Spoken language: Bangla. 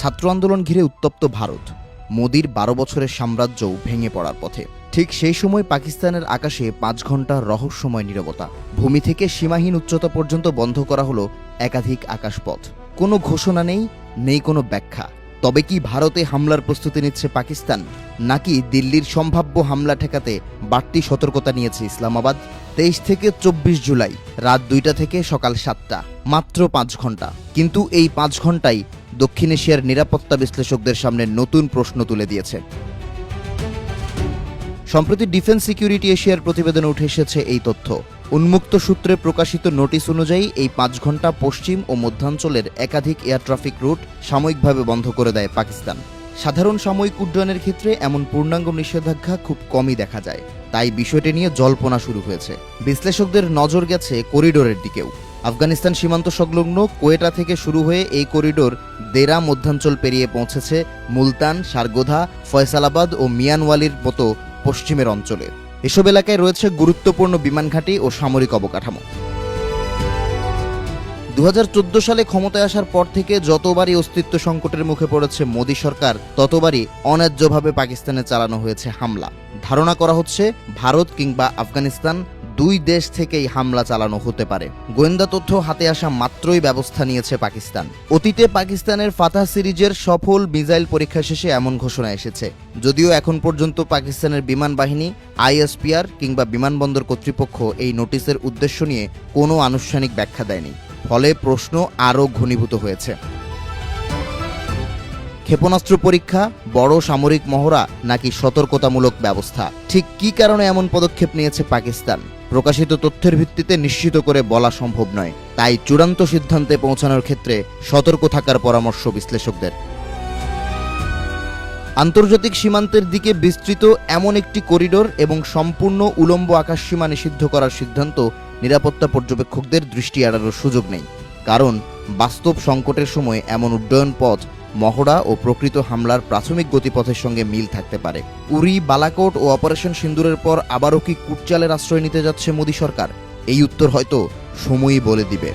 ছাত্র আন্দোলন ঘিরে উত্তপ্ত ভারত, মোদির 12 বছরের সাম্রাজ্যও ভেঙে পড়ার পথে। ঠিক সেই সময় পাকিস্তানের আকাশে 5 ঘন্টার রহস্যময় নীরবতা। ভূমি থেকে সীমাহীন উচ্চতা পর্যন্ত বন্ধ করা হলো একাধিক আকাশপথ। কোনো ঘোষণা নেই কোনো ব্যাখ্যা। তবে কি ভারতে হামলার প্রস্তুতি নিচ্ছে পাকিস্তান, নাকি দিল্লির সম্ভাব্য হামলা ঠেকাতে বাড়তি সতর্কতা নিয়েছে ইসলামাবাদ? 23 থেকে 24 জুলাই রাত 2টা থেকে সকাল 7টা, মাত্র 5 ঘন্টা। কিন্তু এই 5 ঘন্টাই দক্ষিণ এশিয়ার নিরাপত্তা বিশ্লেষকদের সামনে নতুন প্রশ্ন তুলে দিয়েছে। সম্প্রতি ডিফেন্স সিকিউরিটি এশিয়ার প্রতিবেদনে উঠে এসেছে এই তথ্য। উন্মুক্ত সূত্রে প্রকাশিত নোটিশ অনুযায়ী এই 5 ঘন্টা পশ্চিম ও মধ্যাঞ্চলের একাধিক এয়ার ট্রাফিক রুট সাময়িকভাবে বন্ধ করে দেয় পাকিস্তান। সাধারণ সাময়িক উড্ডয়নের ক্ষেত্রে এমন পূর্ণাঙ্গ নিষেধাজ্ঞা খুব কমই দেখা যায়। তাই বিষয়টি নিয়ে জল্পনা শুরু হয়েছে। বিশ্লেষকদের নজর গেছে করিডোরের দিকেও। আফগানিস্তান সীমান্ত সংলগ্ন কোয়েটা থেকে শুরু হয়ে এই করিডোর দেরা মধ্যাঞ্চল পেরিয়ে পৌঁছেছে মুলতান, সারগোধা, ফয়সালাবাদ ও মিয়ানওয়ালির মতো পশ্চিমের অঞ্চলে। এসব এলাকায় রয়েছে গুরুত্বপূর্ণ বিমান ঘাঁটি ও সামরিক অবকাঠামো। 2014 সালে ক্ষমতায় আসার পর থেকে যতবারই অস্তিত্ব সংকটের মুখে পড়েছে মোদী সরকার, ততবারই অন্যায্যভাবে পাকিস্তানে চালানো হয়েছে হামলা। ধারণা করা হচ্ছে ভারত কিংবা আফগানিস্তান দুই দেশ থেকেই হামলা চালানো হতে পারে। গোয়েন্দা তথ্য হাতে আসা মাত্রই ব্যবস্থা নিয়েছে পাকিস্তান। অতীতে পাকিস্তানের ফাতাহ সিরিজের সফল মিসাইল পরীক্ষা শেষে এমন ঘোষণা এসেছে। যদিও এখন পর্যন্ত পাকিস্তানের বিমান বাহিনী, আইএসপিআর কিংবা বিমানবন্দর কর্তৃপক্ষ এই নোটিশের উদ্দেশ্য নিয়ে কোনো আনুষ্ঠানিক ব্যাখ্যা দেয়নি। ফলে প্রশ্ন আরও ঘনীভূত হয়েছে। ক্ষেপণাস্ত্র পরীক্ষা, বড় সামরিক মহড়া, নাকি সতর্কতামূলক ব্যবস্থা? ঠিক কী কারণে এমন পদক্ষেপ নিয়েছে পাকিস্তান? প্রকাশিত তথ্যের ভিত্তিতে নিশ্চিত করে বলা সম্ভব নয়। তাই চূড়ান্ত সিদ্ধান্তে পৌঁছানোর ক্ষেত্রে সতর্ক থাকার পরামর্শ বিশ্লেষকদের। আন্তর্জাতিক সীমান্তের দিকে বিস্তৃত এমন একটি করিডোর এবং সম্পূর্ণ উলম্ব আকাশসীমা নিষিদ্ধ করার সিদ্ধান্ত নিরাপত্তা পর্যবেক্ষকদের দৃষ্টি এড়ানোর সুযোগ নেই। কারণ বাস্তব সংকটের সময় এমন উড্ডয়ন পথ মহড়া ও প্রকৃত হামলার প্রাথমিক গতিপথের সঙ্গে মিল থাকতে পারে। উরি, বালাকোট ও অপারেশন সিন্দুরের পর আবারও কি কুটচালের আশ্রয় নিতে যাচ্ছে মোদী সরকার? এই উত্তর হয়তো সময়ই বলে দিবে।